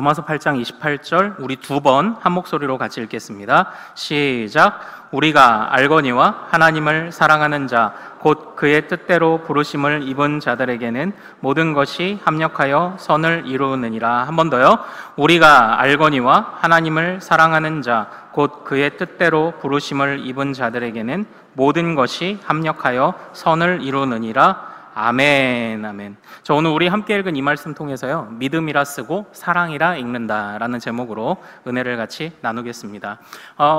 로마서 8장 28절 우리 두 번 한 목소리로 같이 읽겠습니다. 시작. 우리가 알거니와 하나님을 사랑하는 자 곧 그의 뜻대로 부르심을 입은 자들에게는 모든 것이 합력하여 선을 이루느니라. 한 번 더요. 우리가 알거니와 하나님을 사랑하는 자 곧 그의 뜻대로 부르심을 입은 자들에게는 모든 것이 합력하여 선을 이루느니라. 아멘, 아멘. 저 오늘 우리 함께 읽은 이 말씀 통해서요, 믿음이라 쓰고 사랑이라 읽는다라는 제목으로 은혜를 같이 나누겠습니다.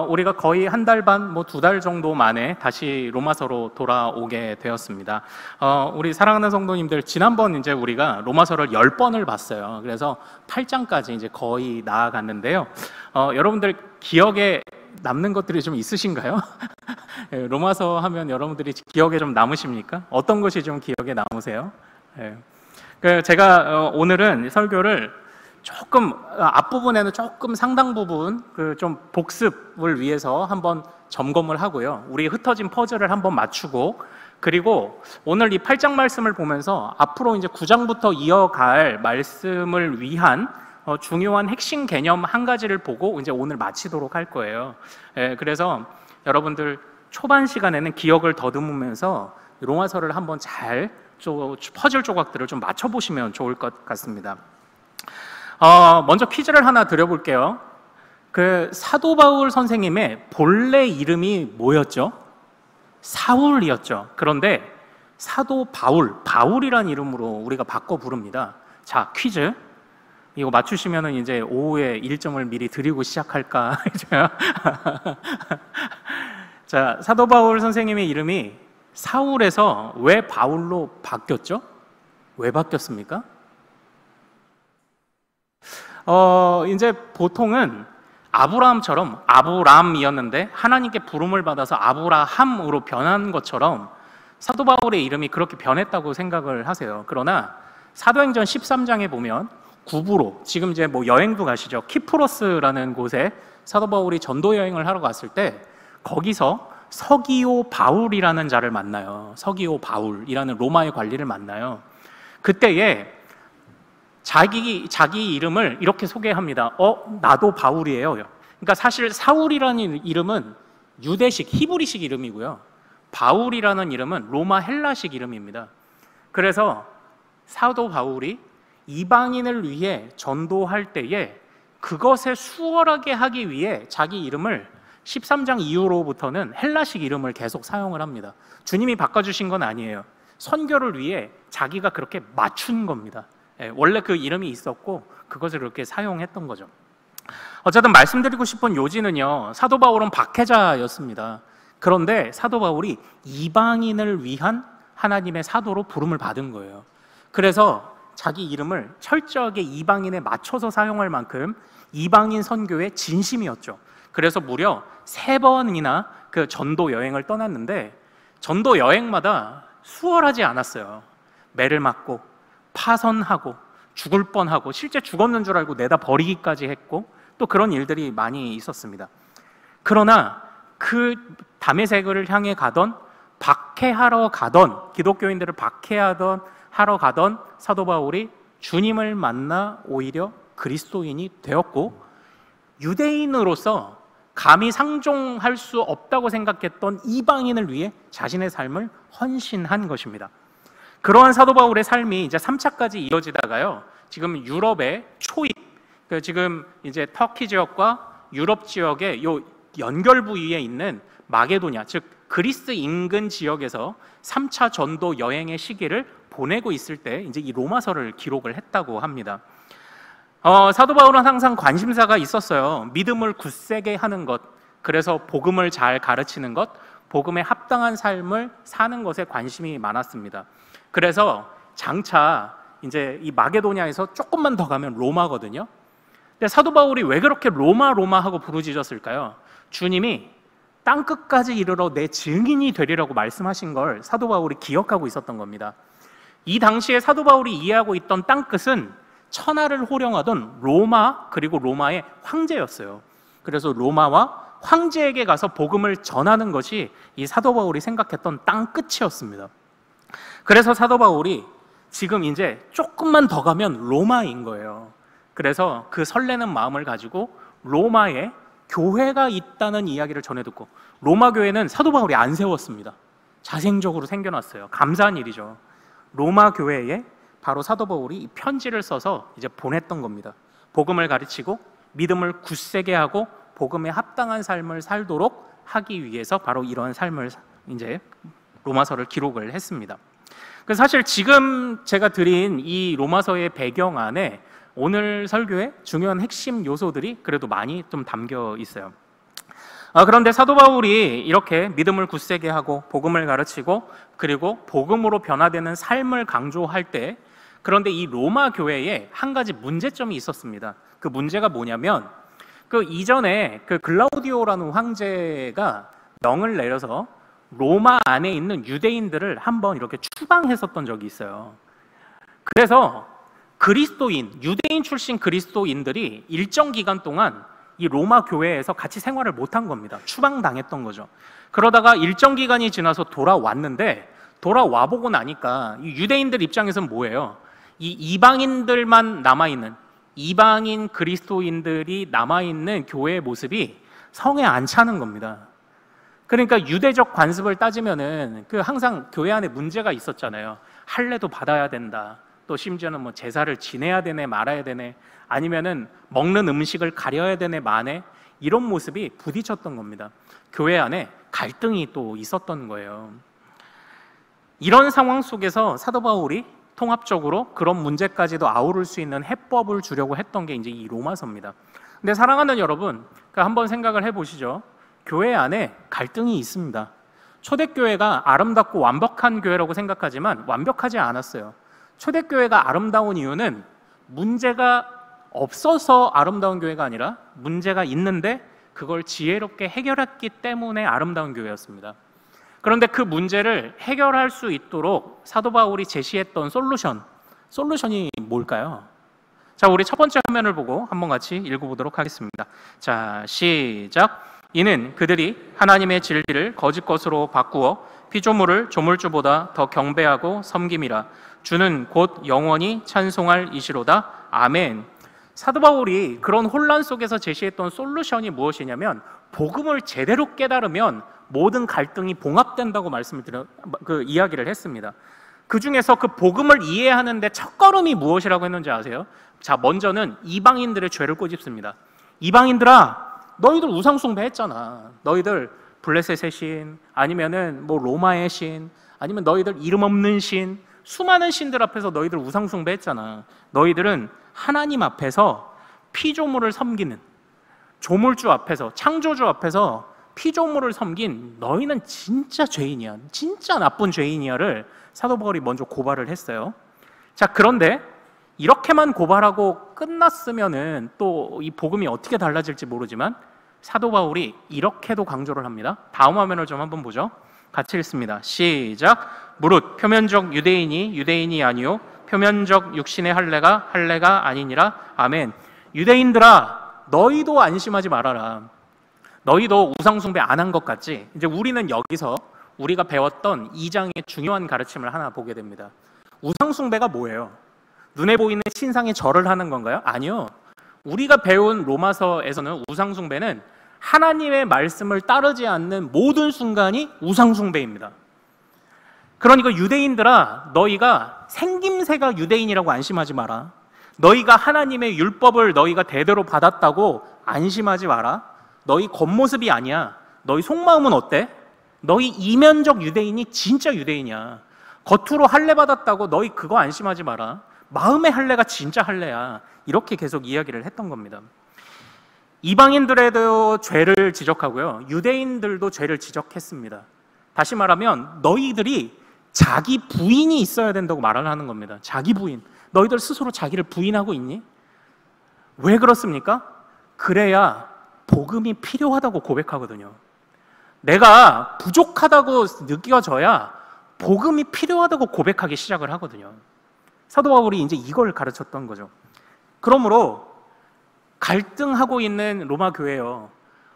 우리가 거의 한 달 반, 뭐 2달 정도 만에 다시 로마서로 돌아오게 되었습니다. 우리 사랑하는 성도님들, 지난번 이제 우리가 로마서를 10번을 봤어요. 그래서 8장까지 이제 거의 나아갔는데요. 여러분들 기억에 남는 것들이 좀 있으신가요? 로마서 하면 여러분들이 기억에 좀 남으십니까? 어떤 것이 좀 기억에 남으세요? 제가 오늘은 설교를 조금 앞부분에는 조금 상당 부분 좀 복습을 위해서 한번 점검을 하고요. 우리 흩어진 퍼즐을 한번 맞추고, 그리고 오늘 이 8장 말씀을 보면서 앞으로 이제 9장부터 이어갈 말씀을 위한 중요한 핵심 개념 한 가지를 보고 이제 오늘 마치도록 할 거예요. 그래서 여러분들 초반 시간에는 기억을 더듬으면서 로마서를 한번 잘 퍼즐 조각들을 좀 맞춰보시면 좋을 것 같습니다. 먼저 퀴즈를 하나 드려볼게요. 사도 바울 선생님의 본래 이름이 뭐였죠? 사울이었죠. 그런데 사도 바울이라는 이름으로 우리가 바꿔 부릅니다. 자, 퀴즈. 이거 맞추시면은 이제 오후에 1점을 미리 드리고 시작할까? 자, 사도 바울 선생님의 이름이 사울에서 왜 바울로 바뀌었죠? 왜 바뀌었습니까? 이제 보통은 아브라함처럼 아브람이었는데 하나님께 부름을 받아서 아브라함으로 변한 것처럼 사도 바울의 이름이 그렇게 변했다고 생각을 하세요. 그러나 사도행전 13장에 보면 구부로, 지금 이제 뭐 여행도 가시죠. 키프로스라는 곳에 사도 바울이 전도 여행을 하러 갔을 때 거기서 서기오 바울이라는 자를 만나요. 서기오 바울이라는 로마의 관리를 만나요. 그때에 자기 이름을 이렇게 소개합니다. 나도 바울이에요. 그러니까 사실 사울이라는 이름은 유대식 히브리식 이름이고요. 바울이라는 이름은 로마 헬라식 이름입니다. 그래서 사도 바울이 이방인을 위해 전도할 때에 그것에 수월하게 하기 위해 자기 이름을 13장 이후로부터는 헬라식 이름을 계속 사용을 합니다. 주님이 바꿔주신 건 아니에요. 선교를 위해 자기가 그렇게 맞춘 겁니다. 원래 그 이름이 있었고 그것을 그렇게 사용했던 거죠. 어쨌든 말씀드리고 싶은 요지는요, 사도 바울은 박해자였습니다. 그런데 사도 바울이 이방인을 위한 하나님의 사도로 부름을 받은 거예요. 그래서 자기 이름을 철저하게 이방인에 맞춰서 사용할 만큼 이방인 선교의 진심이었죠. 그래서 무려 3번이나 그 전도 여행을 떠났는데 전도 여행마다 수월하지 않았어요. 매를 맞고 파선하고 죽을 뻔하고 실제 죽었는 줄 알고 내다 버리기까지 했고 또 그런 일들이 많이 있었습니다. 그러나 그 다메섹을 향해 가던 박해하러 가던 기독교인들을 하러 가던 사도 바울이 주님을 만나 오히려 그리스도인이 되었고 유대인으로서 감히 상종할 수 없다고 생각했던 이방인을 위해 자신의 삶을 헌신한 것입니다. 그러한 사도 바울의 삶이 이제 3차까지 이어지다가요, 지금 유럽의 초입, 지금 이제 터키 지역과 유럽 지역의 요 연결 부위에 있는 마게도냐, 즉 그리스 인근 지역에서 3차 전도 여행의 시기를 보내고 있을 때 이제 이 로마서를 기록을 했다고 합니다. 사도 바울은 항상 관심사가 있었어요. 믿음을 굳세게 하는 것, 그래서 복음을 잘 가르치는 것, 복음에 합당한 삶을 사는 것에 관심이 많았습니다. 그래서 장차 이제 이 마게도냐에서 조금만 더 가면 로마거든요. 근데 사도 바울이 왜 그렇게 로마 하고 부르짖었을까요? 주님이 땅끝까지 이르러 내 증인이 되리라고 말씀하신 걸 사도 바울이 기억하고 있었던 겁니다. 이 당시에 사도 바울이 이해하고 있던 땅끝은 천하를 호령하던 로마, 그리고 로마의 황제였어요. 그래서 로마와 황제에게 가서 복음을 전하는 것이 이 사도 바울이 생각했던 땅끝이었습니다. 그래서 사도 바울이 지금 이제 조금만 더 가면 로마인 거예요. 그래서 그 설레는 마음을 가지고 로마에 교회가 있다는 이야기를 전해 듣고, 로마 교회는 사도 바울이 안 세웠습니다. 자생적으로 생겨났어요. 감사한 일이죠. 로마 교회에 바로 사도 바울이 이 편지를 써서 이제 보냈던 겁니다. 복음을 가르치고 믿음을 굳세게 하고 복음에 합당한 삶을 살도록 하기 위해서 바로 이런 삶을 이제 로마서를 기록을 했습니다. 그래서 사실 지금 제가 드린 이 로마서의 배경 안에 오늘 설교의 중요한 핵심 요소들이 그래도 많이 좀 담겨 있어요. 그런데 사도 바울이 이렇게 믿음을 굳세게 하고 복음을 가르치고 그리고 복음으로 변화되는 삶을 강조할 때, 그런데 이 로마 교회에 한 가지 문제점이 있었습니다. 그 문제가 뭐냐면, 그 이전에 그 글라우디오라는 황제가 명을 내려서 로마 안에 있는 유대인들을 한번 이렇게 추방했었던 적이 있어요. 그래서 그리스도인, 유대인 출신 그리스도인들이 일정 기간 동안 이 로마 교회에서 같이 생활을 못한 겁니다. 추방당했던 거죠. 그러다가 일정 기간이 지나서 돌아왔는데, 돌아와 보고 나니까 이 유대인들 입장에서는 뭐예요? 이 이방인들만 남아있는, 이방인 그리스도인들이 남아있는 교회의 모습이 성에 안 차는 겁니다. 그러니까 유대적 관습을 따지면은 그 항상 교회 안에 문제가 있었잖아요. 할례도 받아야 된다. 또 심지어는 뭐 제사를 지내야 되네 말아야 되네, 아니면은 먹는 음식을 가려야 되네 마네, 이런 모습이 부딪혔던 겁니다. 교회 안에 갈등이 또 있었던 거예요. 이런 상황 속에서 사도 바울이 통합적으로 그런 문제까지도 아우를 수 있는 해법을 주려고 했던 게 이제 이 로마서입니다. 근데 사랑하는 여러분, 한번 생각을 해보시죠. 교회 안에 갈등이 있습니다. 초대교회가 아름답고 완벽한 교회라고 생각하지만 완벽하지 않았어요. 초대교회가 아름다운 이유는 문제가 없어서 아름다운 교회가 아니라 문제가 있는데 그걸 지혜롭게 해결했기 때문에 아름다운 교회였습니다. 그런데 그 문제를 해결할 수 있도록 사도 바울이 제시했던 솔루션이 뭘까요? 자, 우리 첫 번째 화면을 보고 한번 같이 읽어보도록 하겠습니다. 자, 시작. 이는 그들이 하나님의 진리를 거짓 것으로 바꾸어 피조물을 조물주보다 더 경배하고 섬김이라. 주는 곧 영원히 찬송할 이시로다. 아멘. 사도 바울이 그런 혼란 속에서 제시했던 솔루션이 무엇이냐면, 복음을 제대로 깨달으면 모든 갈등이 봉합된다고 이야기를 했습니다. 그 중에서 그 복음을 이해하는데 첫걸음이 무엇이라고 했는지 아세요? 자, 먼저는 이방인들의 죄를 꼬집습니다. 이방인들아, 너희들 우상숭배 했잖아. 너희들 블레셋의 신, 아니면은 뭐 로마의 신, 아니면 너희들 이름 없는 신, 수많은 신들 앞에서 너희들 우상숭배 했잖아. 너희들은 하나님 앞에서 피조물을 섬기는, 조물주 앞에서, 창조주 앞에서 피조물을 섬긴 너희는 진짜 죄인이야, 진짜 나쁜 죄인이야를 사도 바울이 먼저 고발을 했어요. 자, 그런데 이렇게만 고발하고 끝났으면은 또 이 복음이 어떻게 달라질지 모르지만 사도 바울이 이렇게도 강조를 합니다. 다음 화면을 좀 한번 보죠. 같이 읽습니다. 시작. 무릇 표면적 유대인이 유대인이 아니요 표면적 육신의 할례가 아니니라. 아멘. 유대인들아, 너희도 안심하지 말아라. 너희도 우상숭배 안 한 것 같지? 이제 우리는 여기서 우리가 배웠던 2장의 중요한 가르침을 하나 보게 됩니다. 우상숭배가 뭐예요? 눈에 보이는 신상에 절을 하는 건가요? 아니요. 우리가 배운 로마서에서는 우상숭배는 하나님의 말씀을 따르지 않는 모든 순간이 우상숭배입니다. 그러니까 유대인들아, 너희가 생김새가 유대인이라고 안심하지 마라. 너희가 하나님의 율법을 너희가 대대로 받았다고 안심하지 마라. 너희 겉모습이 아니야. 너희 속마음은 어때? 너희 이면적 유대인이 진짜 유대인이야. 겉으로 할례 받았다고 너희 그거 안심하지 마라. 마음의 할례가 진짜 할례야. 이렇게 계속 이야기를 했던 겁니다. 이방인들에도 죄를 지적하고요, 유대인들도 죄를 지적했습니다. 다시 말하면 너희들이 자기 부인이 있어야 된다고 말을 하는 겁니다. 자기 부인. 너희들 스스로 자기를 부인하고 있니? 왜 그렇습니까? 그래야 복음이 필요하다고 고백하거든요. 내가 부족하다고 느껴져야 복음이 필요하다고 고백하기 시작을 하거든요. 사도 바울이 이제 이걸 가르쳤던 거죠. 그러므로 갈등하고 있는 로마 교회요,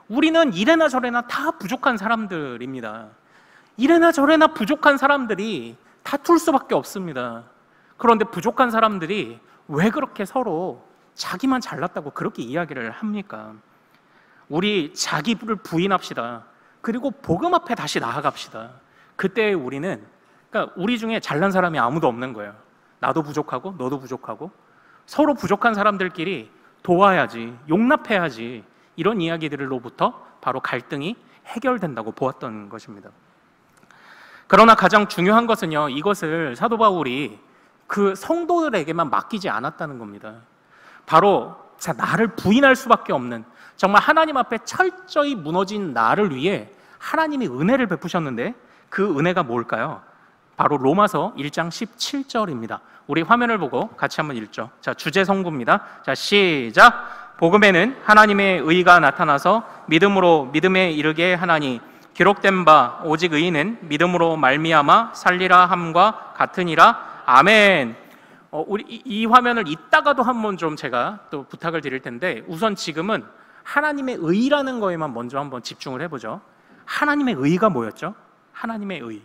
우리는 이래나 저래나 다 부족한 사람들입니다. 이래나 저래나 부족한 사람들이 다툴 수밖에 없습니다. 그런데 부족한 사람들이 왜 그렇게 서로 자기만 잘났다고 그렇게 이야기를 합니까? 우리 자기를 부인합시다. 그리고 복음 앞에 다시 나아갑시다. 그때 우리는, 그러니까 우리 중에 잘난 사람이 아무도 없는 거예요. 나도 부족하고 너도 부족하고 서로 부족한 사람들끼리 도와야지, 용납해야지, 이런 이야기들로부터 바로 갈등이 해결된다고 보았던 것입니다. 그러나 가장 중요한 것은요, 이것을 사도 바울이 그 성도들에게만 맡기지 않았다는 겁니다. 바로 나를 부인할 수밖에 없는, 정말 하나님 앞에 철저히 무너진 나를 위해 하나님이 은혜를 베푸셨는데 그 은혜가 뭘까요? 바로 로마서 1장 17절입니다. 우리 화면을 보고 같이 한번 읽죠. 자, 주제 성구입니다. 자, 시작. 복음에는 하나님의 의가 나타나서 믿음으로 믿음에 이르게 하나니 기록된 바 오직 의인은 믿음으로 말미암아 살리라 함과 같으니라. 아멘. 우리 이 화면을 이따가도 한번 좀 제가 또 부탁을 드릴 텐데, 우선 지금은 하나님의 의라는 거에만 먼저 한번 집중을 해보죠. 하나님의 의가 뭐였죠? 하나님의 의.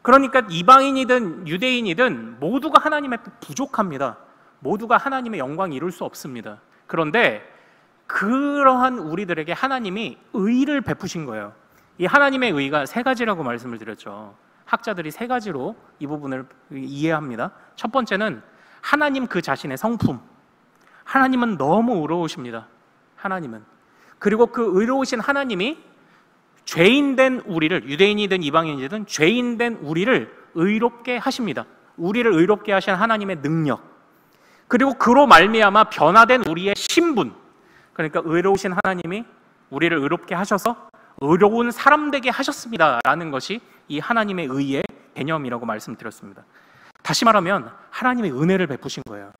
그러니까 이방인이든 유대인이든 모두가 하나님 앞에 부족합니다. 모두가 하나님의 영광 이룰 수 없습니다. 그런데 그러한 우리들에게 하나님이 의를 베푸신 거예요. 이 하나님의 의가 세 가지라고 말씀을 드렸죠. 학자들이 세 가지로 이 부분을 이해합니다. 첫 번째는 하나님 그 자신의 성품. 하나님은 너무 의로우십니다. 하나님은. 그리고 그 의로우신 하나님이 죄인된 우리를, 유대인이든 이방인이든 죄인된 우리를 의롭게 하십니다. 우리를 의롭게 하신 하나님의 능력, 그리고 그로 말미암아 변화된 우리의 신분. 그러니까 의로우신 하나님이 우리를 의롭게 하셔서 의로운 사람 되게 하셨습니다 라는 것이 이 하나님의 의의 개념이라고 말씀드렸습니다. 다시 말하면 하나님의 은혜를 베푸신 거예요.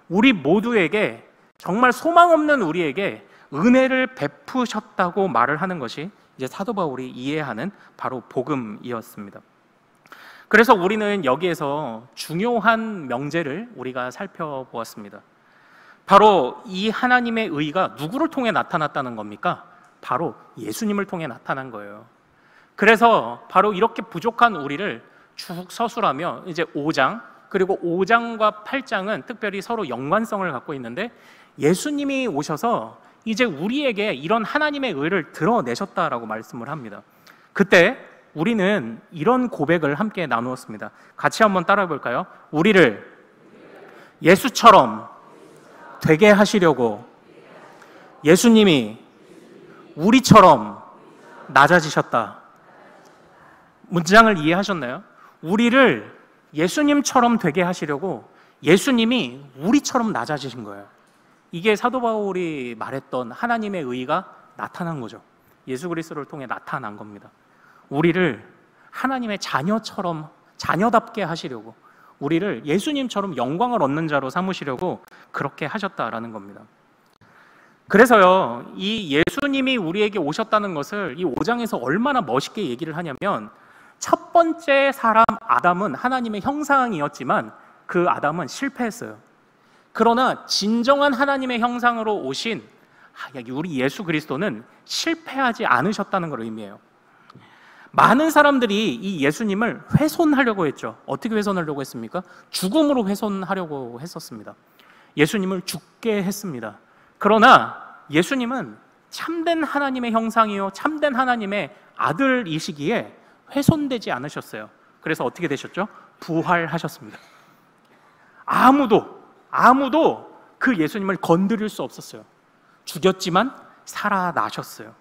우리 모두에게, 정말 소망 없는 우리에게 은혜를 베푸셨다고 말을 하는 것이 이제 사도 바울이 이해하는 바로 복음이었습니다. 그래서 우리는 여기에서 중요한 명제를 우리가 살펴보았습니다. 바로 이 하나님의 의가 누구를 통해 나타났다는 겁니까? 바로 예수님을 통해 나타난 거예요. 그래서 바로 이렇게 부족한 우리를 쭉 서술하며 이제 5장, 그리고 5장과 8장은 특별히 서로 연관성을 갖고 있는데, 예수님이 오셔서 이제 우리에게 이런 하나님의 의를 드러내셨다라고 말씀을 합니다. 그때 우리는 이런 고백을 함께 나누었습니다. 같이 한번 따라해 볼까요? 우리를 예수처럼 되게 하시려고 예수님이 우리처럼 낮아지셨다. 문장을 이해하셨나요? 우리를 예수님처럼 되게 하시려고 예수님이 우리처럼 낮아지신 거예요. 이게 사도 바울이 말했던 하나님의 의가 나타난 거죠. 예수 그리스도를 통해 나타난 겁니다. 우리를 하나님의 자녀처럼, 자녀답게 하시려고, 우리를 예수님처럼 영광을 얻는 자로 삼으시려고 그렇게 하셨다라는 겁니다. 그래서요, 이 예수님이 우리에게 오셨다는 것을 이 5장에서 얼마나 멋있게 얘기를 하냐면, 첫 번째 사람 아담은 하나님의 형상이었지만 그 아담은 실패했어요. 그러나 진정한 하나님의 형상으로 오신 우리 예수 그리스도는 실패하지 않으셨다는 걸 의미해요. 많은 사람들이 이 예수님을 훼손하려고 했죠. 어떻게 훼손하려고 했습니까? 죽음으로 훼손하려고 했었습니다. 예수님을 죽게 했습니다. 그러나 예수님은 참된 하나님의 형상이요, 참된 하나님의 아들이시기에 훼손되지 않으셨어요. 그래서 어떻게 되셨죠? 부활하셨습니다. 아무도 그 예수님을 건드릴 수 없었어요. 죽였지만 살아나셨어요.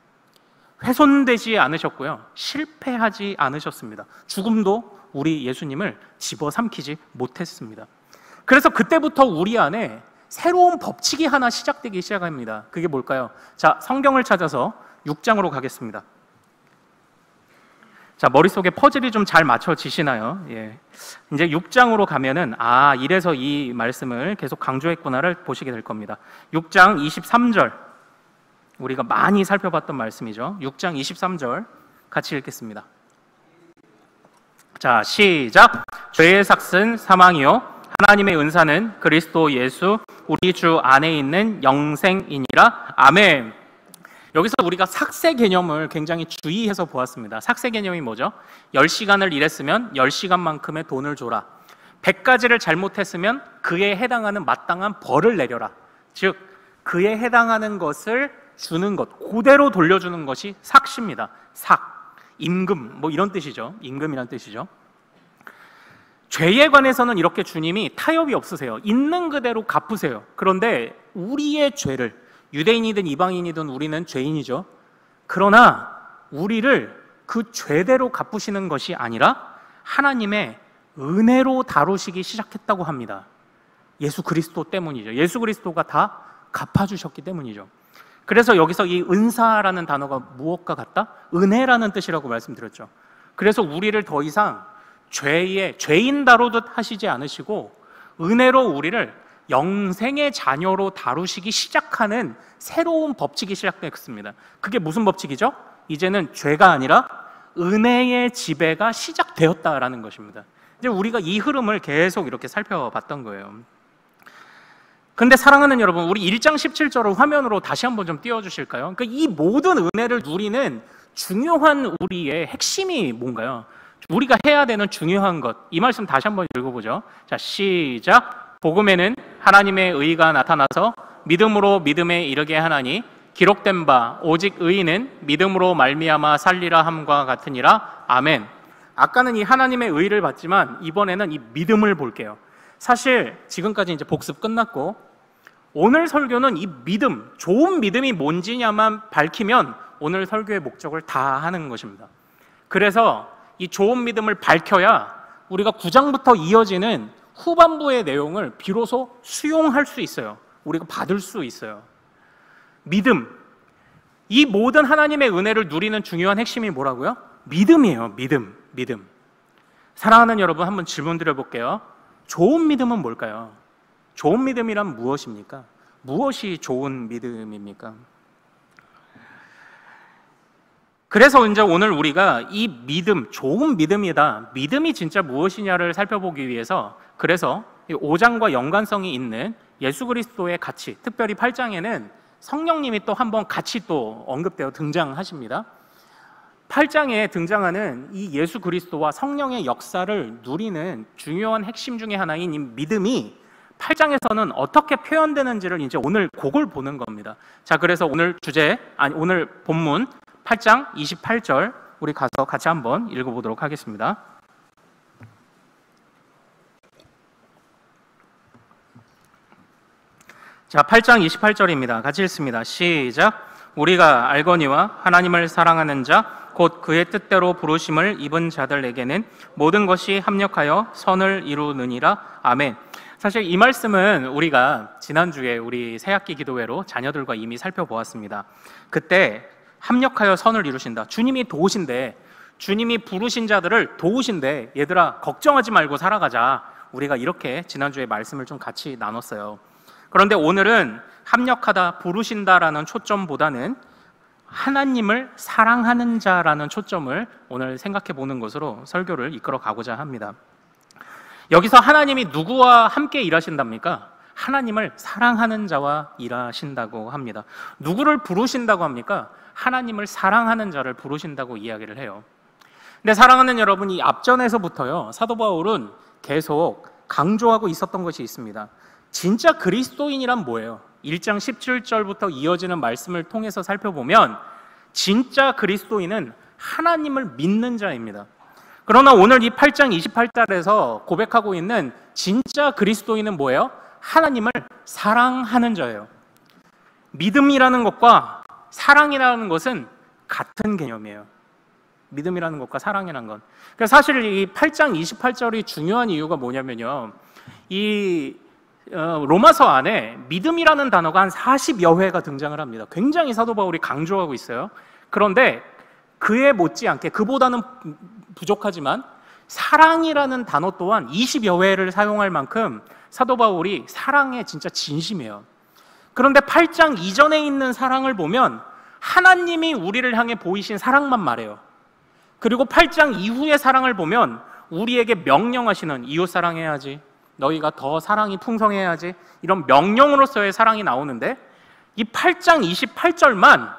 훼손되지 않으셨고요, 실패하지 않으셨습니다. 죽음도 우리 예수님을 집어삼키지 못했습니다. 그래서 그때부터 우리 안에 새로운 법칙이 하나 시작되기 시작합니다. 그게 뭘까요? 자, 성경을 찾아서 6장으로 가겠습니다. 자, 머릿속에 퍼즐이 좀 잘 맞춰지시나요? 예. 이제 6장으로 가면은, 이래서 이 말씀을 계속 강조했구나를 보시게 될 겁니다. 6장 23절, 우리가 많이 살펴봤던 말씀이죠. 6장 23절 같이 읽겠습니다. 자, 시작. 죄의 삭은 사망이요 하나님의 은사는 그리스도 예수 우리 주 안에 있는 영생이니라. 아멘. 여기서 우리가 삭세 개념을 굉장히 주의해서 보았습니다. 삭세 개념이 뭐죠? 10시간을 일했으면 10시간만큼의 돈을 줘라. 100가지를 잘못했으면 그에 해당하는 마땅한 벌을 내려라. 즉 그에 해당하는 것을 주는 것, 그대로 돌려주는 것이 삭시입니다. 삭, 임금, 뭐 이런 뜻이죠. 임금이란 뜻이죠. 죄에 관해서는 이렇게 주님이 타협이 없으세요. 있는 그대로 갚으세요. 그런데 우리의 죄를, 유대인이든 이방인이든 우리는 죄인이죠. 그러나 우리를 그 죄대로 갚으시는 것이 아니라 하나님의 은혜로 다루시기 시작했다고 합니다. 예수 그리스도 때문이죠. 예수 그리스도가 다 갚아주셨기 때문이죠. 그래서 여기서 이 은사라는 단어가 무엇과 같다? 은혜라는 뜻이라고 말씀드렸죠. 그래서 우리를 더 이상 죄인 다루듯 하시지 않으시고 은혜로 우리를 영생의 자녀로 다루시기 시작하는 새로운 법칙이 시작됐습니다. 그게 무슨 법칙이죠? 이제는 죄가 아니라 은혜의 지배가 시작되었다라는 것입니다. 이제 우리가 이 흐름을 계속 이렇게 살펴봤던 거예요. 근데 사랑하는 여러분, 우리 1장 17절을 화면으로 다시 한번 좀 띄워주실까요? 그러니까 이 모든 은혜를 누리는 중요한 우리의 핵심이 뭔가요? 우리가 해야 되는 중요한 것, 이 말씀 다시 한번 읽어보죠. 자, 시작. 복음에는 하나님의 의가 나타나서 믿음으로 믿음에 이르게 하나니 기록된 바 오직 의인은 믿음으로 말미암아 살리라 함과 같으니라. 아멘. 아까는 이 하나님의 의를 봤지만 이번에는 이 믿음을 볼게요. 사실 지금까지 이제 복습 끝났고 오늘 설교는 이 믿음, 좋은 믿음이 뭔지냐만 밝히면 오늘 설교의 목적을 다 하는 것입니다. 그래서 이 좋은 믿음을 밝혀야 우리가 9장부터 이어지는 후반부의 내용을 비로소 수용할 수 있어요. 우리가 받을 수 있어요. 믿음, 이 모든 하나님의 은혜를 누리는 중요한 핵심이 뭐라고요? 믿음이에요. 믿음. 사랑하는 여러분, 한번 질문 드려볼게요. 좋은 믿음은 뭘까요? 좋은 믿음이란 무엇입니까? 무엇이 좋은 믿음입니까? 그래서 이제 오늘 우리가 이 믿음, 좋은 믿음이다, 믿음이 진짜 무엇이냐를 살펴보기 위해서 그래서 5장과 연관성이 있는 예수 그리스도의 가치, 특별히 8장에는 성령님이 또 한번 같이 또 언급되어 등장하십니다. 8장에 등장하는 이 예수 그리스도와 성령의 역사를 누리는 중요한 핵심 중에 하나인 이 믿음이 8장에서는 어떻게 표현되는지를 이제 오늘 그걸 보는 겁니다. 자, 그래서 오늘 본문 8장 28절 우리 가서 같이 한번 읽어보도록 하겠습니다. 자, 8장 28절입니다. 같이 읽습니다. 시작. 우리가 알거니와 하나님을 사랑하는 자 곧 그의 뜻대로 부르심을 입은 자들에게는 모든 것이 합력하여 선을 이루느니라. 아멘. 사실 이 말씀은 우리가 지난주에 우리 새학기 기도회로 자녀들과 이미 살펴보았습니다. 그때 합력하여 선을 이루신다. 주님이 도우신데, 주님이 부르신 자들을 도우신데 얘들아 걱정하지 말고 살아가자. 우리가 이렇게 지난주에 말씀을 좀 같이 나눴어요. 그런데 오늘은 합력하다, 부르신다라는 초점보다는 하나님을 사랑하는 자라는 초점을 오늘 생각해 보는 것으로 설교를 이끌어 가고자 합니다. 여기서 하나님이 누구와 함께 일하신답니까? 하나님을 사랑하는 자와 일하신다고 합니다. 누구를 부르신다고 합니까? 하나님을 사랑하는 자를 부르신다고 이야기를 해요. 근데 사랑하는 여러분, 이 앞전에서부터요, 사도 바울은 계속 강조하고 있었던 것이 있습니다. 진짜 그리스도인이란 뭐예요? 1장 17절부터 이어지는 말씀을 통해서 살펴보면 진짜 그리스도인은 하나님을 믿는 자입니다. 그러나 오늘 이 8장 28절에서 고백하고 있는 진짜 그리스도인은 뭐예요? 하나님을 사랑하는 자예요. 믿음이라는 것과 사랑이라는 것은 같은 개념이에요. 믿음이라는 것과 사랑이라는 건. 그래서 사실 이 8장 28절이 중요한 이유가 뭐냐면요, 이 로마서 안에 믿음이라는 단어가 한 40여 회가 등장을 합니다. 굉장히 사도 바울이 강조하고 있어요. 그런데 그에 못지않게, 그보다는 부족하지만 사랑이라는 단어 또한 20여 회를 사용할 만큼 사도 바울이 사랑에 진짜 진심이에요. 그런데 8장 이전에 있는 사랑을 보면 하나님이 우리를 향해 보이신 사랑만 말해요. 그리고 8장 이후의 사랑을 보면 우리에게 명령하시는, 이웃 사랑해야지, 너희가 더 사랑이 풍성해야지, 이런 명령으로서의 사랑이 나오는데 이 8장 28절만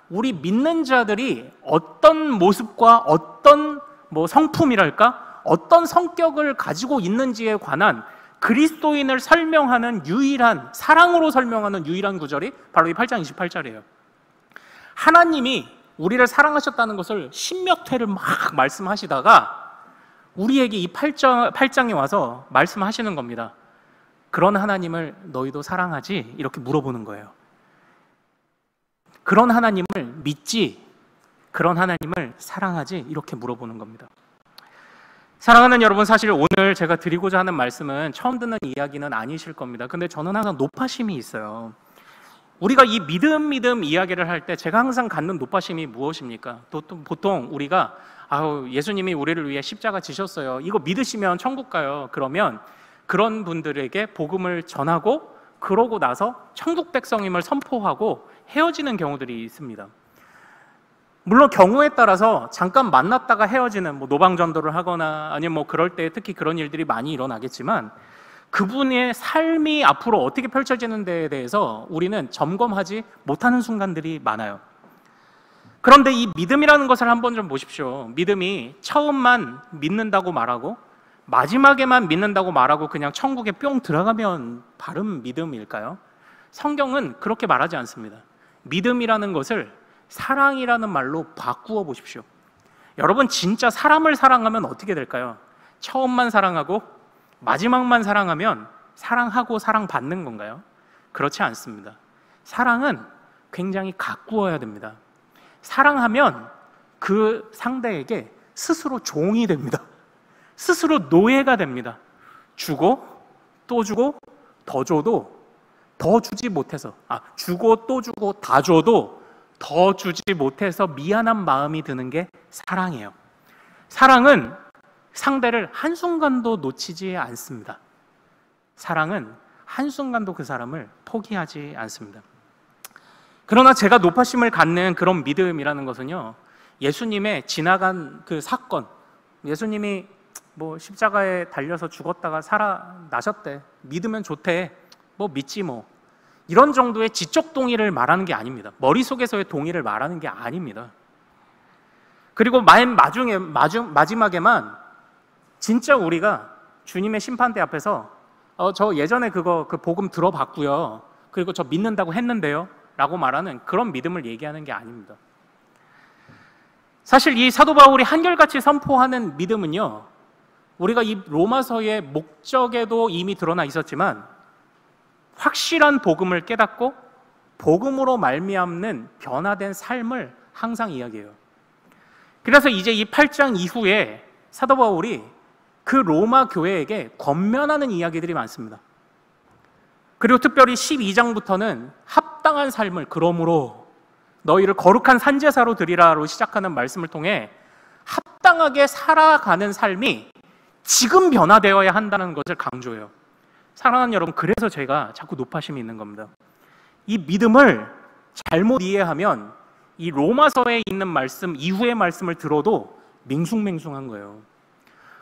우리 믿는 자들이 어떤 모습과 어떤 성품이랄까, 어떤 성격을 가지고 있는지에 관한 그리스도인을 설명하는 유일한, 사랑으로 설명하는 유일한 구절이 바로 이 8장 28절이에요. 하나님이 우리를 사랑하셨다는 것을 십몇 회를 막 말씀하시다가 우리에게 이 8장에 와서 말씀하시는 겁니다. 그런 하나님을 너희도 사랑하지? 이렇게 물어보는 거예요. 그런 하나님을 믿지? 그런 하나님을 사랑하지? 이렇게 물어보는 겁니다. 사랑하는 여러분, 사실 오늘 제가 드리고자 하는 말씀은 처음 듣는 이야기는 아니실 겁니다. 근데 저는 항상 노파심이 있어요. 우리가 이 믿음 이야기를 할 때 제가 항상 갖는 노파심이 무엇입니까? 보통 우리가 예수님이 우리를 위해 십자가 지셨어요. 이거 믿으시면 천국 가요. 그러면 그런 분들에게 복음을 전하고 그러고 나서 천국 백성임을 선포하고 헤어지는 경우들이 있습니다. 물론 경우에 따라서 잠깐 만났다가 헤어지는 노방전도를 하거나 아니면 그럴 때 특히 그런 일들이 많이 일어나겠지만 그분의 삶이 앞으로 어떻게 펼쳐지는 데에 대해서 우리는 점검하지 못하는 순간들이 많아요. 그런데 이 믿음이라는 것을 한번 좀 보십시오. 믿음이 처음만 믿는다고 말하고 마지막에만 믿는다고 말하고 그냥 천국에 뿅 들어가면 바른 믿음일까요? 성경은 그렇게 말하지 않습니다. 믿음이라는 것을 사랑이라는 말로 바꾸어 보십시오. 여러분, 진짜 사람을 사랑하면 어떻게 될까요? 처음만 사랑하고 마지막만 사랑하면 사랑하고 사랑받는 건가요? 그렇지 않습니다. 사랑은 굉장히 가꾸어야 됩니다. 사랑하면 그 상대에게 스스로 종이 됩니다. 스스로 노예가 됩니다. 주고 또 주고 더 줘도 더 주지 못해서 주고 또 주고 다 줘도 더 주지 못해서 미안한 마음이 드는 게 사랑이에요. 사랑은 상대를 한순간도 놓치지 않습니다. 사랑은 한순간도 그 사람을 포기하지 않습니다. 그러나 제가 노파심을 갖는 그런 믿음이라는 것은요, 예수님의 지나간 그 사건, 예수님이 십자가에 달려서 죽었다가 살아나셨대, 믿으면 좋대, 믿지 이런 정도의 지적 동의를 말하는 게 아닙니다. 머릿속에서의 동의를 말하는 게 아닙니다. 그리고 마지막에만 진짜 우리가 주님의 심판대 앞에서 저 예전에 그 복음 들어봤고요, 그리고 저 믿는다고 했는데요 라고 말하는 그런 믿음을 얘기하는 게 아닙니다. 사실 이 사도 바울이 한결같이 선포하는 믿음은요, 우리가 이 로마서의 목적에도 이미 드러나 있었지만 확실한 복음을 깨닫고 복음으로 말미암는 변화된 삶을 항상 이야기해요. 그래서 이제 이 8장 이후에 사도 바울이 그 로마 교회에게 권면하는 이야기들이 많습니다. 그리고 특별히 12장부터는 합당한 삶을, 그러므로 너희를 거룩한 산제사로 드리라로 시작하는 말씀을 통해 합당하게 살아가는 삶이 지금 변화되어야 한다는 것을 강조해요. 사랑하는 여러분, 그래서 제가 자꾸 노파심이 있는 겁니다. 이 믿음을 잘못 이해하면 이 로마서에 있는 말씀 이후의 말씀을 들어도 맹숭맹숭한 거예요.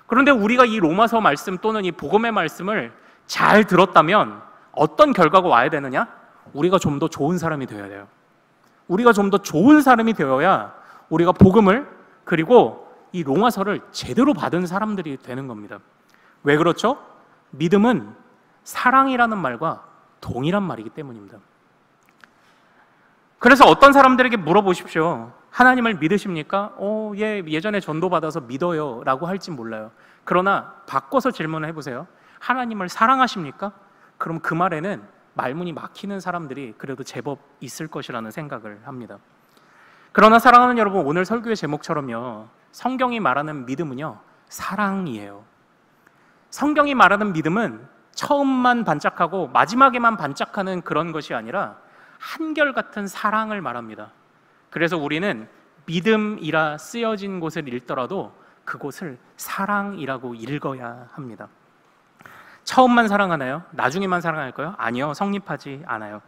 그런데 우리가 이 로마서 말씀 또는 이 복음의 말씀을 잘 들었다면 어떤 결과가 와야 되느냐? 우리가 좀 더 좋은 사람이 되어야 돼요. 우리가 좀 더 좋은 사람이 되어야 우리가 복음을, 그리고 이 로마서를 제대로 받은 사람들이 되는 겁니다. 왜 그렇죠? 믿음은 사랑이라는 말과 동일한 말이기 때문입니다. 그래서 어떤 사람들에게 물어보십시오. 하나님을 믿으십니까? 예전에 전도받아서 믿어요 라고 할지 몰라요. 그러나 바꿔서 질문을 해보세요. 하나님을 사랑하십니까? 그럼 그 말에는 말문이 막히는 사람들이 그래도 제법 있을 것이라는 생각을 합니다. 그러나 사랑하는 여러분, 오늘 설교의 제목처럼요, 성경이 말하는 믿음은요, 사랑이에요. 성경이 말하는 믿음은 처음만 반짝하고 마지막에만 반짝하는 그런 것이 아니라 한결같은 사랑을 말합니다. 그래서 우리는 믿음이라 쓰여진 곳을 읽더라도 그곳을 사랑이라고 읽어야 합니다. 처음만 사랑하나요? 나중에만 사랑할까요? 아니요, 성립하지 않아요.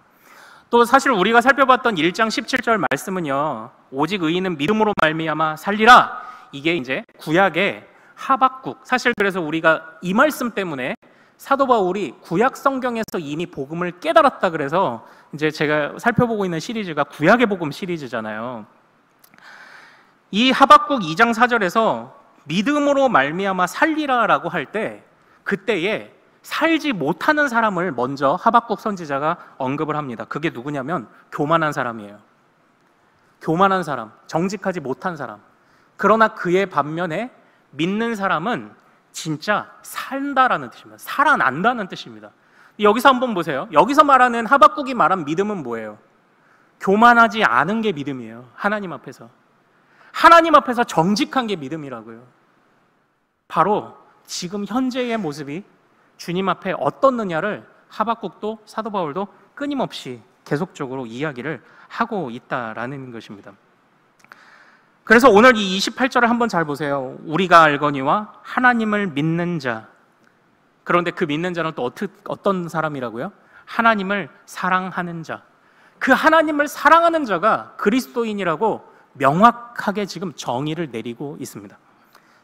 또 사실 우리가 살펴봤던 1장 17절 말씀은요, 오직 의인은 믿음으로 말미암아 살리라, 이게 이제 구약의 하박국, 사실 그래서 우리가 이 말씀 때문에 사도 바울이 구약 성경에서 이미 복음을 깨달았다 그래서 이제 제가 살펴보고 있는 시리즈가 구약의 복음 시리즈잖아요. 이 하박국 2장 4절에서 믿음으로 말미암아 살리라라고 할 때 그때에 살지 못하는 사람을 먼저 하박국 선지자가 언급을 합니다. 그게 누구냐면 교만한 사람이에요. 교만한 사람, 정직하지 못한 사람. 그러나 그의 반면에 믿는 사람은 진짜 산다라는 뜻입니다. 살아난다는 뜻입니다. 여기서 한번 보세요. 여기서 말하는 하박국이 말한 믿음은 뭐예요? 교만하지 않은 게 믿음이에요. 하나님 앞에서. 하나님 앞에서 정직한 게 믿음이라고요. 바로 지금 현재의 모습이 주님 앞에 어떻느냐를 하박국도 사도 바울도 끊임없이 계속적으로 이야기를 하고 있다라는 것입니다. 그래서 오늘 이 28절을 한번 잘 보세요. 우리가 알거니와 하나님을 믿는 자. 그런데 그 믿는 자는 또 어떤 사람이라고요? 하나님을 사랑하는 자. 그 하나님을 사랑하는 자가 그리스도인이라고 명확하게 지금 정의를 내리고 있습니다.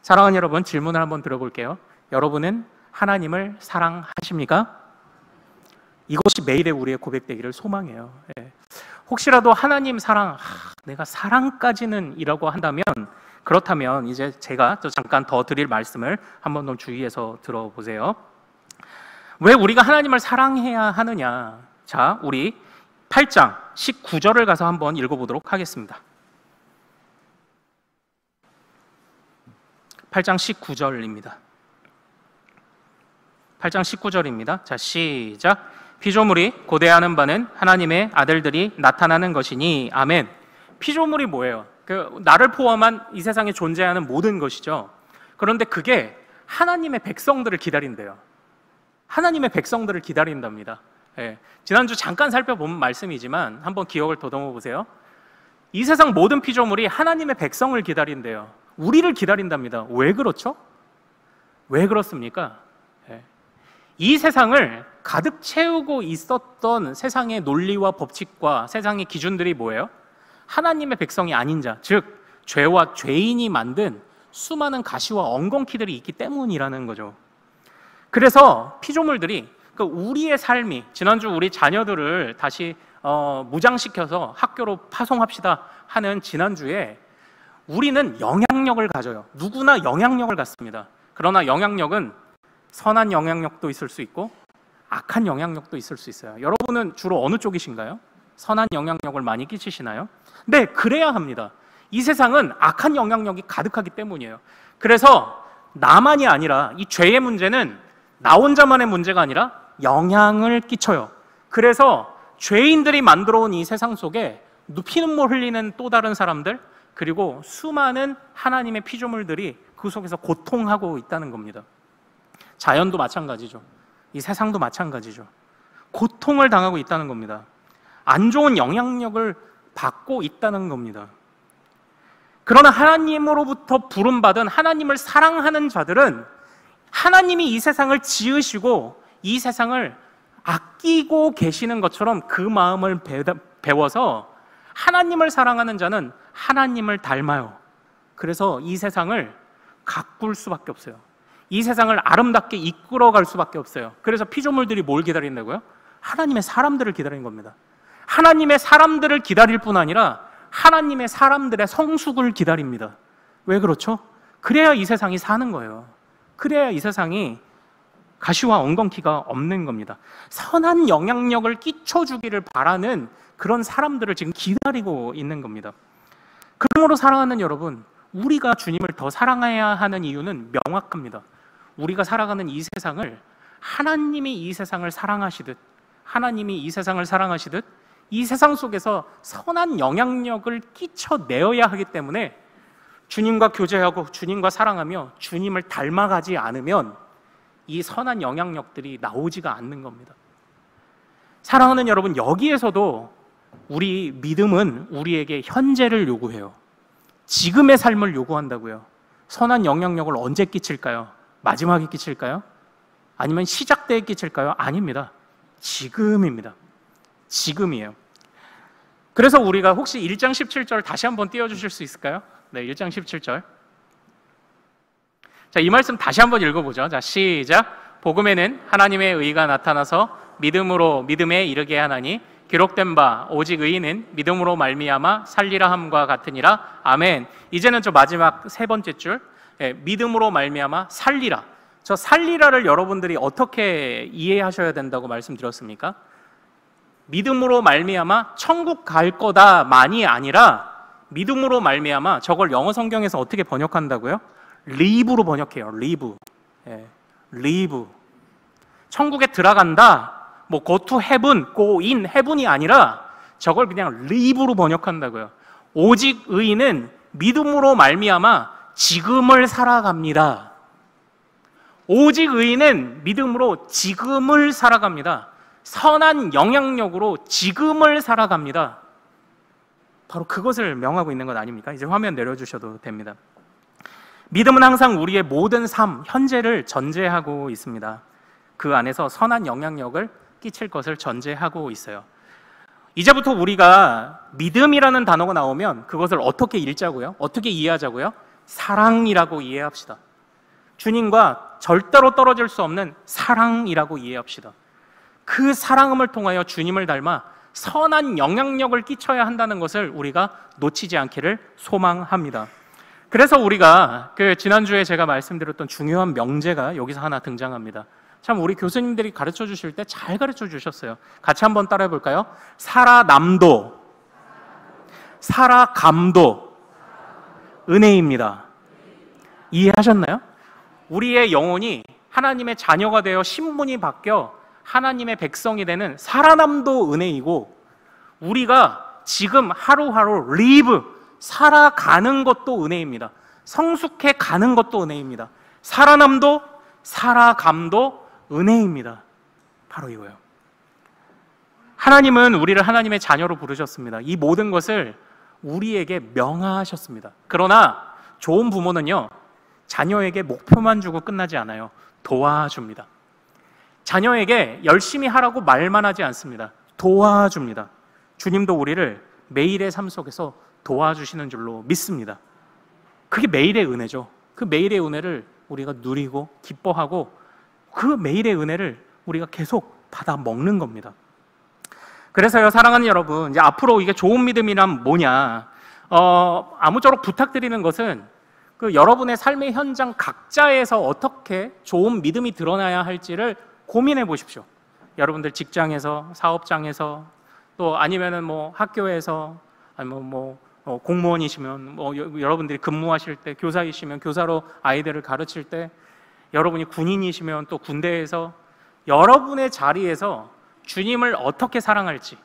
사랑하는 여러분, 질문을 한번 들어볼게요. 여러분은 하나님을 사랑하십니까? 이것이 매일의 우리의 고백되기를 소망해요. 혹시라도 하나님 사랑, 내가 사랑까지는 이라고 한다면, 그렇다면 이제 제가 잠깐 더 드릴 말씀을 한번 더 주의해서 들어보세요. 왜 우리가 하나님을 사랑해야 하느냐? 자, 우리 8장 19절을 가서 한번 읽어보도록 하겠습니다. 8장 19절입니다. 8장 19절입니다. 자, 시작. 피조물이 고대하는 바는 하나님의 아들들이 나타나는 것이니 아멘. 피조물이 뭐예요? 나를 포함한 이 세상에 존재하는 모든 것이죠. 그런데 그게 하나님의 백성들을 기다린대요. 하나님의 백성들을 기다린답니다. 지난주 잠깐 살펴본 말씀이지만 한번 기억을 더듬어 보세요. 이 세상 모든 피조물이 하나님의 백성을 기다린대요. 우리를 기다린답니다. 왜 그렇죠? 왜 그렇습니까? 이 세상을 가득 채우고 있었던 세상의 논리와 법칙과 세상의 기준들이 뭐예요? 하나님의 백성이 아닌 자, 즉 죄와 죄인이 만든 수많은 가시와 엉겅퀴들이 있기 때문이라는 거죠. 그래서 피조물들이 우리의 삶이, 지난주 우리 자녀들을 다시 무장시켜서 학교로 파송합시다 하는 지난주에 우리는 영향력을 가져요. 누구나 영향력을 갖습니다. 그러나 영향력은 선한 영향력도 있을 수 있고 악한 영향력도 있을 수 있어요. 여러분은 주로 어느 쪽이신가요? 선한 영향력을 많이 끼치시나요? 네, 그래야 합니다. 이 세상은 악한 영향력이 가득하기 때문이에요. 그래서 나만이 아니라 이 죄의 문제는 나 혼자만의 문제가 아니라 영향을 끼쳐요. 그래서 죄인들이 만들어온 이 세상 속에 피눈물 흘리는 또 다른 사람들, 그리고 수많은 하나님의 피조물들이 그 속에서 고통하고 있다는 겁니다. 자연도 마찬가지죠. 이 세상도 마찬가지죠. 고통을 당하고 있다는 겁니다. 안 좋은 영향력을 받고 있다는 겁니다. 그러나 하나님으로부터 부름받은 하나님을 사랑하는 자들은 하나님이 이 세상을 지으시고 이 세상을 아끼고 계시는 것처럼 그 마음을 배워서 하나님을 사랑하는 자는 하나님을 닮아요. 그래서 이 세상을 가꿀 수밖에 없어요. 이 세상을 아름답게 이끌어갈 수밖에 없어요. 그래서 피조물들이 뭘 기다린다고요? 하나님의 사람들을 기다리는 겁니다. 하나님의 사람들을 기다릴 뿐 아니라 하나님의 사람들의 성숙을 기다립니다. 왜 그렇죠? 그래야 이 세상이 사는 거예요. 그래야 이 세상이 가시와 엉겅퀴가 없는 겁니다. 선한 영향력을 끼쳐주기를 바라는 그런 사람들을 지금 기다리고 있는 겁니다. 그러므로 사랑하는 여러분, 우리가 주님을 더 사랑해야 하는 이유는 명확합니다. 우리가 살아가는 이 세상을 하나님이 이 세상을 사랑하시듯, 하나님이 이 세상을 사랑하시듯 이 세상 속에서 선한 영향력을 끼쳐내어야 하기 때문에 주님과 교제하고 주님과 사랑하며 주님을 닮아가지 않으면 이 선한 영향력들이 나오지가 않는 겁니다. 사랑하는 여러분, 여기에서도 우리 믿음은 우리에게 현재를 요구해요. 지금의 삶을 요구한다고요. 선한 영향력을 언제 끼칠까요? 마지막에 끼칠까요? 아니면 시작 때에 끼칠까요? 아닙니다. 지금입니다. 지금이에요. 그래서 우리가 혹시 1장 17절 다시 한번 띄워주실 수 있을까요? 네, 1장 17절. 자, 이 말씀 다시 한번 읽어보죠. 자, 시작. 복음에는 하나님의 의가 나타나서 믿음으로 믿음에 이르게 하나니 기록된 바 오직 의인은 믿음으로 말미암아 살리라 함과 같으니라. 아멘. 이제는 저 마지막 세 번째 줄, 믿음으로 말미암아 살리라. 저 살리라를 여러분들이 어떻게 이해하셔야 된다고 말씀드렸습니까? 믿음으로 말미암아 천국 갈 거다만이 아니라 믿음으로 말미암아, 저걸 영어 성경에서 어떻게 번역한다고요? live로 번역해요. live. 예, live. 천국에 들어간다. 뭐 go to heaven, go in heaven이 아니라 저걸 그냥 live로 번역한다고요. 오직 의인은 믿음으로 말미암아 지금을 살아갑니다. 오직 의인은 믿음으로 지금을 살아갑니다. 선한 영향력으로 지금을 살아갑니다. 바로 그것을 명하고 있는 것 아닙니까? 이제 화면 내려주셔도 됩니다. 믿음은 항상 우리의 모든 삶, 현재를 전제하고 있습니다. 그 안에서 선한 영향력을 끼칠 것을 전제하고 있어요. 이제부터 우리가 믿음이라는 단어가 나오면 그것을 어떻게 읽자고요? 어떻게 이해하자고요? 사랑이라고 이해합시다. 주님과 절대로 떨어질 수 없는 사랑이라고 이해합시다. 그 사랑을 통하여 주님을 닮아 선한 영향력을 끼쳐야 한다는 것을 우리가 놓치지 않기를 소망합니다. 그래서 우리가 지난주에 제가 말씀드렸던 중요한 명제가 여기서 하나 등장합니다. 참 우리 교수님들이 가르쳐 주실 때 잘 가르쳐 주셨어요. 같이 한번 따라해 볼까요? 살아남도, 살아감도 은혜입니다. 이해하셨나요? 우리의 영혼이 하나님의 자녀가 되어 신분이 바뀌어 하나님의 백성이 되는 살아남도 은혜이고, 우리가 지금 하루하루 live, 살아가는 것도 은혜입니다. 성숙해 가는 것도 은혜입니다. 살아남도, 살아감도 은혜입니다. 바로 이거예요. 하나님은 우리를 하나님의 자녀로 부르셨습니다. 이 모든 것을 우리에게 명하셨습니다. 그러나 좋은 부모는요, 자녀에게 목표만 주고 끝나지 않아요. 도와줍니다. 자녀에게 열심히 하라고 말만 하지 않습니다. 도와줍니다. 주님도 우리를 매일의 삶 속에서 도와주시는 줄로 믿습니다. 그게 매일의 은혜죠. 그 매일의 은혜를 우리가 누리고 기뻐하고 그 매일의 은혜를 우리가 계속 받아 먹는 겁니다. 그래서요, 사랑하는 여러분, 이제 앞으로 이게 좋은 믿음이란 뭐냐? 아무쪼록 부탁드리는 것은 여러분의 삶의 현장 각자에서 어떻게 좋은 믿음이 드러나야 할지를 고민해 보십시오. 여러분들 직장에서, 사업장에서, 또 아니면은 뭐 학교에서, 아니면 뭐 공무원이시면, 여러분들이 근무하실 때, 교사이시면 교사로 아이들을 가르칠 때, 여러분이 군인이시면 또 군대에서, 여러분의 자리에서 주님을 어떻게 사랑할지,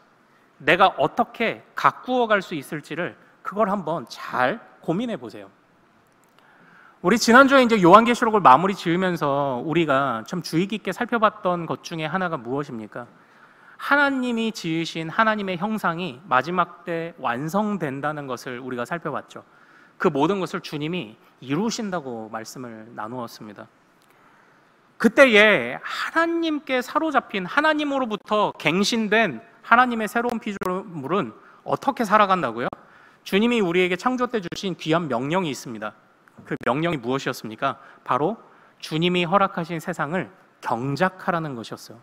내가 어떻게 가꾸어 갈 수 있을지를 그걸 한번 잘 고민해 보세요. 우리 지난주에 이제 요한계시록을 마무리 지으면서 우리가 참 주의 깊게 살펴봤던 것 중에 하나가 무엇입니까? 하나님이 지으신 하나님의 형상이 마지막 때 완성된다는 것을 우리가 살펴봤죠. 그 모든 것을 주님이 이루신다고 말씀을 나누었습니다. 그때에 하나님께 사로잡힌, 하나님으로부터 갱신된 하나님의 새로운 피조물은 어떻게 살아간다고요? 주님이 우리에게 창조 때 주신 귀한 명령이 있습니다. 그 명령이 무엇이었습니까? 바로 주님이 허락하신 세상을 경작하라는 것이었어요.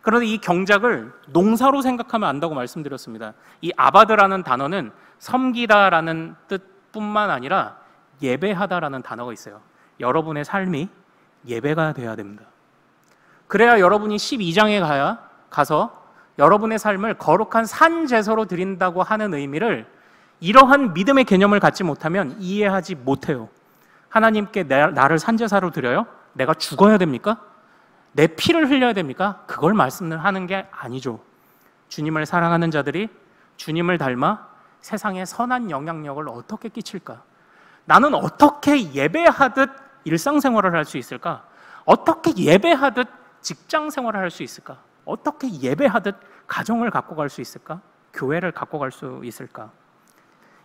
그런데 이 경작을 농사로 생각하면 안다고 말씀드렸습니다. 이 아바드라는 단어는 섬기다라는 뜻뿐만 아니라 예배하다라는 단어가 있어요. 여러분의 삶이 예배가 돼야 됩니다. 그래야 여러분이 12장에 가서 여러분의 삶을 거룩한 산제사로 드린다고 하는 의미를, 이러한 믿음의 개념을 갖지 못하면 이해하지 못해요. 하나님께 나를 산제사로 드려요? 내가 죽어야 됩니까? 내 피를 흘려야 됩니까? 그걸 말씀하는 게 아니죠. 주님을 사랑하는 자들이 주님을 닮아 세상에 선한 영향력을 어떻게 끼칠까? 나는 어떻게 예배하듯 일상생활을 할 수 있을까? 어떻게 예배하듯 직장생활을 할 수 있을까? 어떻게 예배하듯 가정을 갖고 갈 수 있을까? 교회를 갖고 갈 수 있을까?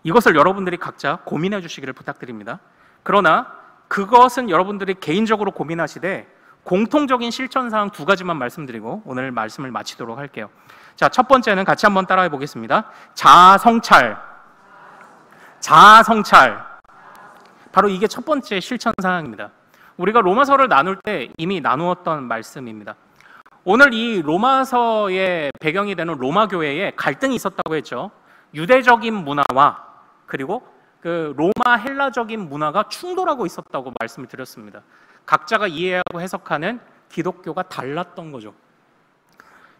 이것을 여러분들이 각자 고민해 주시기를 부탁드립니다. 그러나 그것은 여러분들이 개인적으로 고민하시되 공통적인 실천사항 2가지만 말씀드리고 오늘 말씀을 마치도록 할게요. 자, 첫 번째는 같이 한번 따라해 보겠습니다. 자아성찰. 자아성찰. 바로 이게 첫 번째 실천사항입니다. 우리가 로마서를 나눌 때 이미 나누었던 말씀입니다. 오늘 이 로마서의 배경이 되는 로마 교회에 갈등이 있었다고 했죠. 유대적인 문화와 그리고 그 로마 헬라적인 문화가 충돌하고 있었다고 말씀을 드렸습니다. 각자가 이해하고 해석하는 기독교가 달랐던 거죠.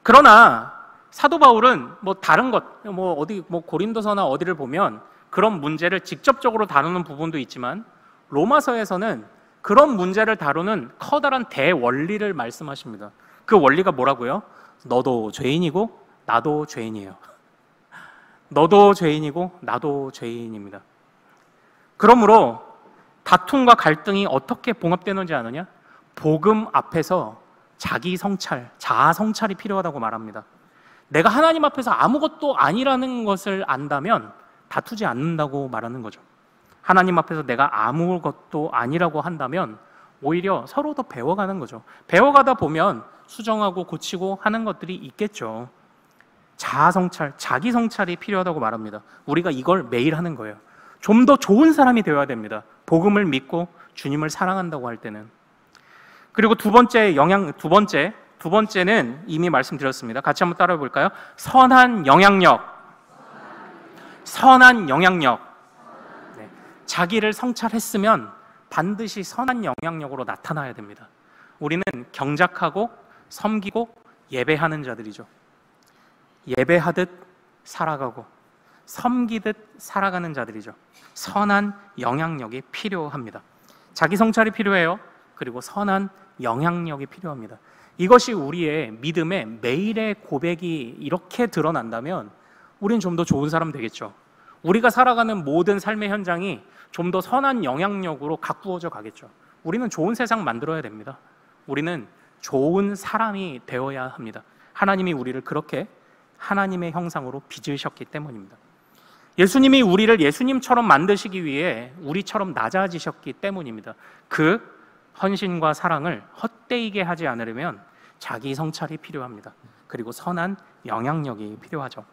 그러나 사도 바울은 다른 것, 어디 고린도서나 어디를 보면 그런 문제를 직접적으로 다루는 부분도 있지만 로마서에서는 그런 문제를 다루는 커다란 대원리를 말씀하십니다. 그 원리가 뭐라고요? 너도 죄인이고 나도 죄인이에요. 너도 죄인이고 나도 죄인입니다. 그러므로 다툼과 갈등이 어떻게 봉합되는지 아느냐? 복음 앞에서 자기 성찰, 자아 성찰이 필요하다고 말합니다. 내가 하나님 앞에서 아무것도 아니라는 것을 안다면 다투지 않는다고 말하는 거죠. 하나님 앞에서 내가 아무것도 아니라고 한다면 오히려 서로 더 배워가는 거죠. 배워가다 보면 수정하고 고치고 하는 것들이 있겠죠. 자아 성찰, 자기 성찰이 필요하다고 말합니다. 우리가 이걸 매일 하는 거예요. 좀 더 좋은 사람이 되어야 됩니다. 복음을 믿고 주님을 사랑한다고 할 때는. 그리고 두 번째는 이미 말씀드렸습니다. 같이 한번 따라해 볼까요? 선한 영향력. 선한 영향력. 네. 자기를 성찰했으면 반드시 선한 영향력으로 나타나야 됩니다. 우리는 경작하고 섬기고 예배하는 자들이죠. 예배하듯 살아가고 섬기듯 살아가는 자들이죠. 선한 영향력이 필요합니다. 자기 성찰이 필요해요. 그리고 선한 영향력이 필요합니다. 이것이 우리의 믿음의 매일의 고백이 이렇게 드러난다면 우린 좀 더 좋은 사람 되겠죠. 우리가 살아가는 모든 삶의 현장이 좀 더 선한 영향력으로 가꾸어져 가겠죠. 우리는 좋은 세상 만들어야 됩니다. 우리는 좋은 사람이 되어야 합니다. 하나님이 우리를 그렇게 하나님의 형상으로 빚으셨기 때문입니다. 예수님이 우리를 예수님처럼 만드시기 위해 우리처럼 낮아지셨기 때문입니다. 그 헌신과 사랑을 헛되이게 하지 않으려면 자기 성찰이 필요합니다. 그리고 선한 영향력이 필요하죠.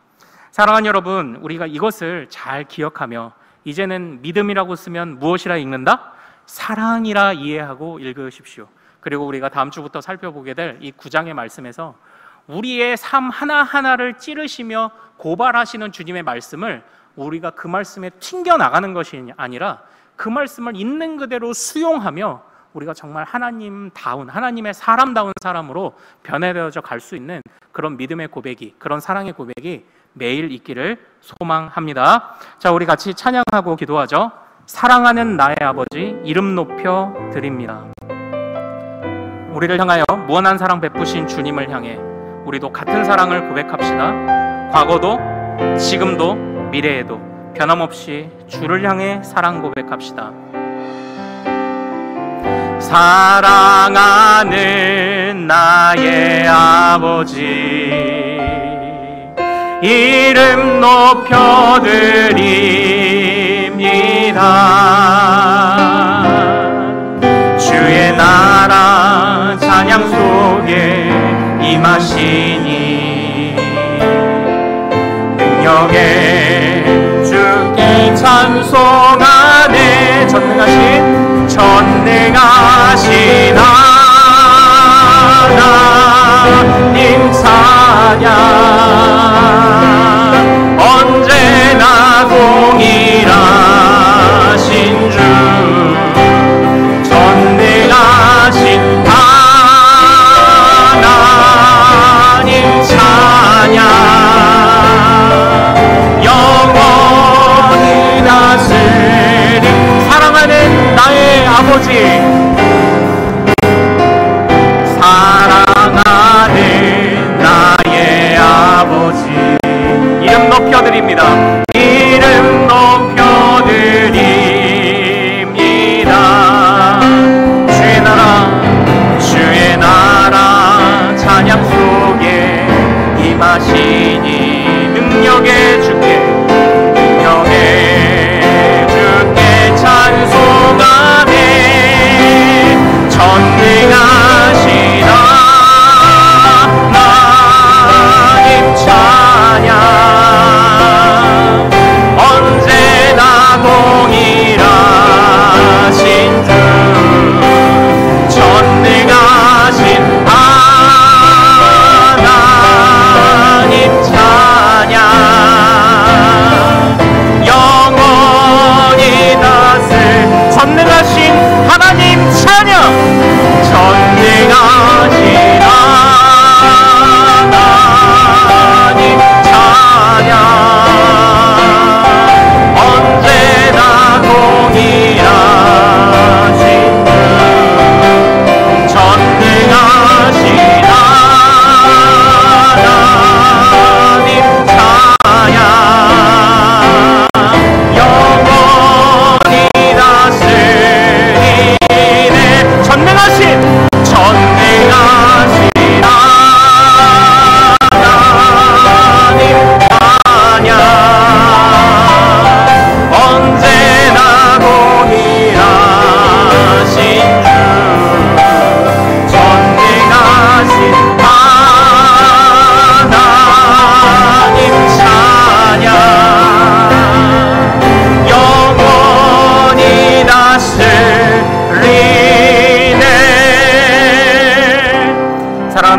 사랑하는 여러분, 우리가 이것을 잘 기억하며 이제는 믿음이라고 쓰면 무엇이라 읽는다? 사랑이라 이해하고 읽으십시오. 그리고 우리가 다음 주부터 살펴보게 될 이 9장의 말씀에서 우리의 삶 하나하나를 찌르시며 고발하시는 주님의 말씀을 우리가 그 말씀에 튕겨나가는 것이 아니라 그 말씀을 있는 그대로 수용하며 우리가 정말 하나님다운, 하나님의 사람다운 사람으로 변해되어져 갈 수 있는 그런 믿음의 고백이, 그런 사랑의 고백이 매일 있기를 소망합니다. 자, 우리 같이 찬양하고 기도하죠. 사랑하는 나의 아버지, 이름 높여 드립니다. 우리를 향하여 무한한 사랑 베푸신 주님을 향해 우리도 같은 사랑을 고백합시다. 과거도 지금도 미래에도 변함없이 주를 향해 사랑 고백합시다. 사랑하는 나의 아버지, 이름 높여 드립니다. 주의 나라 찬양 속에 임하시니 능력에 주께 찬송하네. 전능하신 하나님 찬양, 언제나 동일하신 주, 전능하신 하나님 찬양, 영원히 다스리 사랑하는 나의 아버지, 사랑하는 나의 아버지, 이름 높여드립니다. 이름 높여드립니다. 주의 나라 찬양 속에 임하시니 능력의 주께 찬송하네. 전능하신 하나님 찬양, 언제나 동일하신 주, 전능하신 하나님 찬양, 영원히 다스 전능하신 하나님 찬양,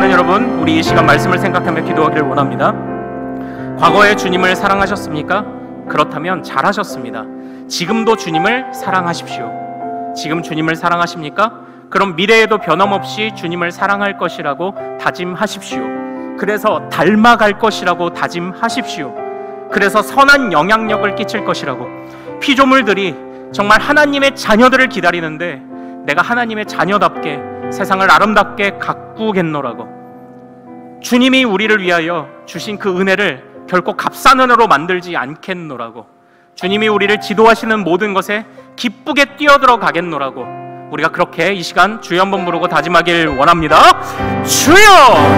사랑하는 여러분, 우리 이 시간 말씀을 생각하며 기도하기를 원합니다. 과거에 주님을 사랑하셨습니까? 그렇다면 잘하셨습니다. 지금도 주님을 사랑하십시오. 지금 주님을 사랑하십니까? 그럼 미래에도 변함없이 주님을 사랑할 것이라고 다짐하십시오. 그래서 닮아갈 것이라고 다짐하십시오. 그래서 선한 영향력을 끼칠 것이라고. 피조물들이 정말 하나님의 자녀들을 기다리는데 내가 하나님의 자녀답게 세상을 아름답게 가꾸겠노라고. 주님이 우리를 위하여 주신 그 은혜를 결코 값싼 은혜로 만들지 않겠노라고. 주님이 우리를 지도하시는 모든 것에 기쁘게 뛰어들어 가겠노라고. 우리가 그렇게 이 시간 주여 한번 부르고 다짐하길 원합니다. 주여!